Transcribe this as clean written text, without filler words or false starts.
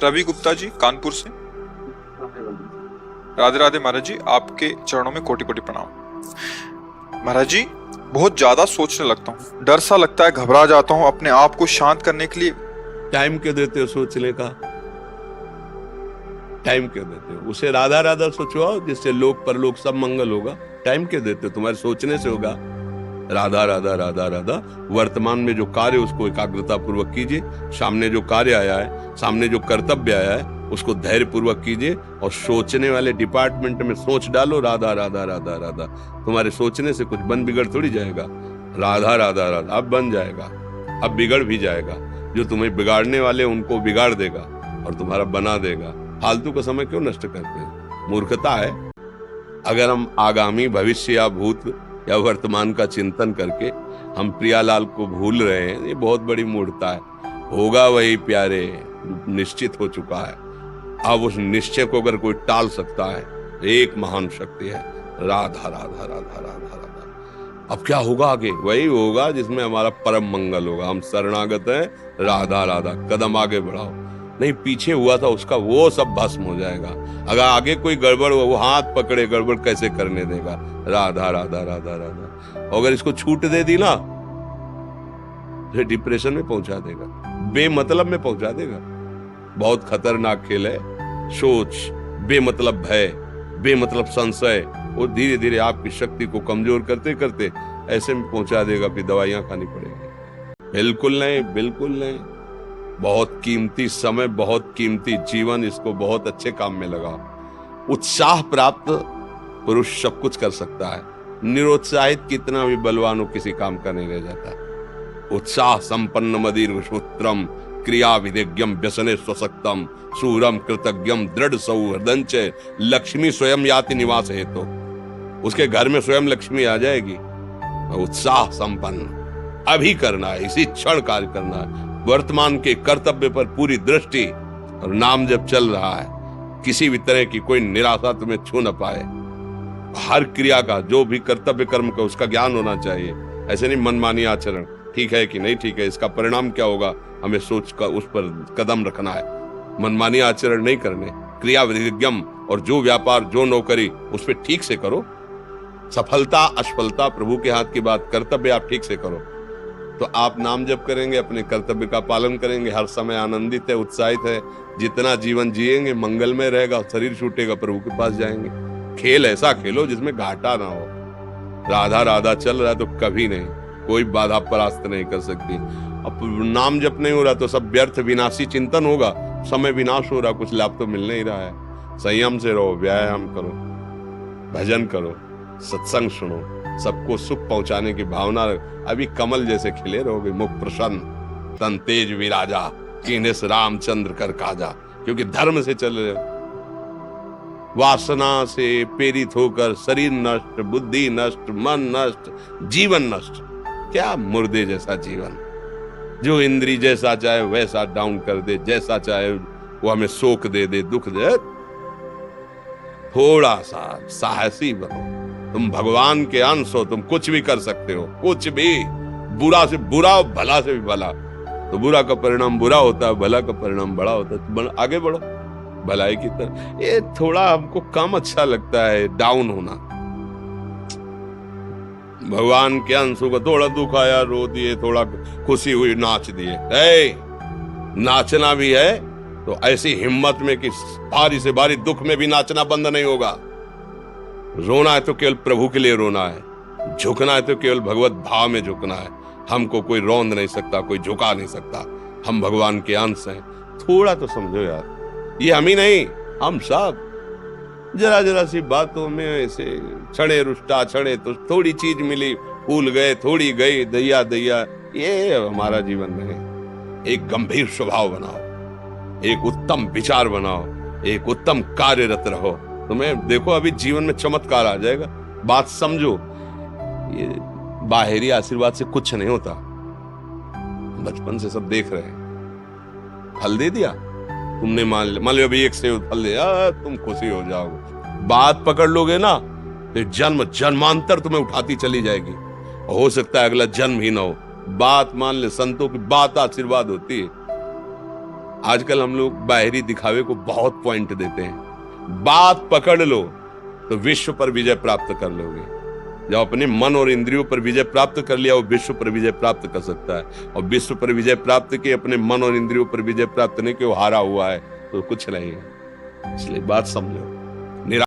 रवि गुप्ता जी कानपुर से। राधे राधे महाराज जी, आपके चरणों में कोटि कोटि प्रणाम। महाराज जी, बहुत ज्यादा सोचने लगता हूँ, डर सा लगता है, घबरा जाता हूँ। अपने आप को शांत करने के लिए टाइम क्यों देते हो सोचने का? टाइम क्यों देते हो? उसे राधा राधा सोचो, जिससे लोक परलोक सब मंगल होगा। टाइम क्यों देते हो? तुम्हारे सोचने से होगा। राधा राधा राधा राधा। वर्तमान में जो कार्य उसको एकाग्रता पूर्वक कीजिए। सामने जो कार्य आया है, सामने जो कर्तव्य आया है, उसको धैर्य पूर्वक कीजिए। और सोचने वाले डिपार्टमेंट में सोच डालो राधा राधा राधा राधा। तुम्हारे सोचने से कुछ बन बिगड़ थोड़ी जाएगा। राधा राधा राधा अब बन जाएगा, अब बिगड़ भी जाएगा। जो तुम्हें बिगाड़ने वाले उनको बिगाड़ देगा और तुम्हारा बना देगा। फालतू का समय क्यों नष्ट करते हैं? मूर्खता है। अगर हम आगामी भविष्य या भूत या वर्तमान का चिंतन करके हम प्रियालाल को भूल रहे हैं, ये बहुत बड़ी मूर्खता है। होगा वही प्यारे, निश्चित हो चुका है। अब उस निश्चय को अगर कोई टाल सकता है, एक महान शक्ति है राधा राधा राधा राधा राधा। अब क्या होगा आगे? वही होगा जिसमें हमारा परम मंगल होगा। हम शरणागत हैं, राधा राधा। कदम आगे बढ़ाओ। नहीं, पीछे हुआ था उसका वो सब भस्म हो जाएगा। अगर आगे कोई गड़बड़ हुआ, वो हाथ पकड़े गड़बड़ कैसे करने देगा? राधा राधा राधा राधा। अगर इसको छूट दे दी ना, तो डिप्रेशन में पहुंचा देगा, बेमतलब में पहुंचा देगा। बहुत खतरनाक खेल है। सोच, बेमतलब भय, बेमतलब संशय, वो धीरे धीरे आपकी शक्ति को कमजोर करते करते ऐसे में पहुंचा देगा, फिर दवाइयां खानी पड़ेगी। बिल्कुल नहीं, बिल्कुल नहीं। बहुत कीमती समय, बहुत कीमती जीवन, इसको बहुत अच्छे काम में लगाओ। उत्साह प्राप्त पुरुष सब कुछ कर सकता है। निरुत्साहित कितना भी बलवान हो, किसी काम का नहीं रह जाता। उत्साह संपन्न मदीर सूत्रम क्रिया विधिज्ञम व्यसने स्वसक्तम सूरम कृतज्ञम दृढ़ सौहृदंच लक्ष्मी स्वयं याति निवास हेतु। उसके घर में स्वयं लक्ष्मी आ जाएगी। उत्साह संपन्न अभी करना है, इसी क्षण कार्य करना है। वर्तमान के कर्तव्य पर पूरी दृष्टि, और नाम जब चल रहा है, किसी भी तरह की कोई निराशा तुम्हें छू न पाए। हर क्रिया का, जो भी कर्तव्य कर्म का, उसका ज्ञान होना चाहिए। ऐसे नहीं मनमानी आचरण, ठीक है कि नहीं ठीक है, इसका परिणाम क्या होगा, हमें सोच कर उस पर कदम रखना है। मनमानी आचरण नहीं करने, क्रिया विधिज्ञम, और जो व्यापार जो नौकरी उस पर ठीक से करो। सफलता असफलता प्रभु के हाथ की बात, कर्तव्य आप ठीक से करो तो आप नाम जप करेंगे, अपने कर्तव्य का पालन करेंगे, हर समय आनंदित है, उत्साहित है। जितना जीवन जिएंगे मंगलमय रहेगा। शरीर छूटेगा, प्रभु के पास जाएंगे। खेल ऐसा खेलो जिसमें घाटा ना हो। राधा राधा चल रहा है तो कभी नहीं, कोई बाधा परास्त नहीं कर सकती। अब नाम जप नहीं हो रहा तो सब व्यर्थ विनाशी चिंतन होगा। समय विनाश हो रहा, कुछ लाभ तो मिल नहीं रहा है। संयम से रहो, व्यायाम करो, भजन करो, सत्संग सुनो, सबको सुख पहुंचाने की भावना। अभी कमल जैसे खिले रहोगे, मुख प्रसन्न, तन तेज विराजा, कीनेस रामचंद्र कर काजा। क्योंकि धर्म से चल रहे हो। वासना से प्रेरित होकर शरीर नष्ट, बुद्धि नष्ट, मन नष्ट, जीवन नष्ट। क्या मुर्दे जैसा जीवन, जो इंद्री जैसा चाहे वैसा डाउन कर दे, जैसा चाहे वो हमें शोक दे दे, दुख दे। थोड़ा सा साहसी बनो। तुम भगवान के अंश हो, तुम कुछ भी कर सकते हो, कुछ भी। बुरा से बुरा, भला से भी भला। तो बुरा का परिणाम बुरा होता है, भला का परिणाम बड़ा होता है। तो आगे बढ़ो भलाई की तरफ। ये थोड़ा हमको कम अच्छा लगता है डाउन होना। भगवान के अंश को थोड़ा दुख आया रो दिए, थोड़ा खुशी हुई नाच दिए। नाचना भी है तो ऐसी हिम्मत में कि भारी से भारी दुख में भी नाचना बंद नहीं होगा। रोना है तो केवल प्रभु के लिए रोना है। झुकना है तो केवल भगवत भाव में झुकना है। हमको कोई रौंद नहीं सकता, कोई झुका नहीं सकता। हम भगवान के अंश हैं। थोड़ा तो समझो यार, ये हम ही नहीं, हम सब। जरा जरा सी बातों में ऐसे क्षणे रुष्टा क्षणे तो थोड़ी चीज मिली, फूल गए, थोड़ी गई, दैया दैया। ये हमारा जीवन नहीं। एक गंभीर स्वभाव बनाओ, एक उत्तम विचार बनाओ, एक उत्तम कार्यरत रहो। तुम्हें देखो अभी जीवन में चमत्कार आ जाएगा। बात समझो, ये बाहरी आशीर्वाद से कुछ नहीं होता। बचपन से सब देख रहे हैं। फल दे दिया तुमने, मान लो अभी एक सेब फल दिया, तुम खुशी हो जाओगे। बात पकड़ लोगे ना तो जन्म जन्मांतर तुम्हें उठाती चली जाएगी। हो सकता है अगला जन्म ही ना हो। बात मान ले, संतों की बात आशीर्वाद होती है। आजकल हम लोग बाहरी दिखावे को बहुत पॉइंट देते हैं। बात पकड़ लो तो विश्व पर विजय प्राप्त कर लोगे। जब अपने मन और इंद्रियों पर विजय प्राप्त कर लिया, वो विश्व पर विजय प्राप्त कर सकता है। और विश्व पर विजय प्राप्त के अपने मन और इंद्रियों पर विजय प्राप्त नहीं कि वो हारा हुआ है तो कुछ नहीं है। इसलिए बात समझो।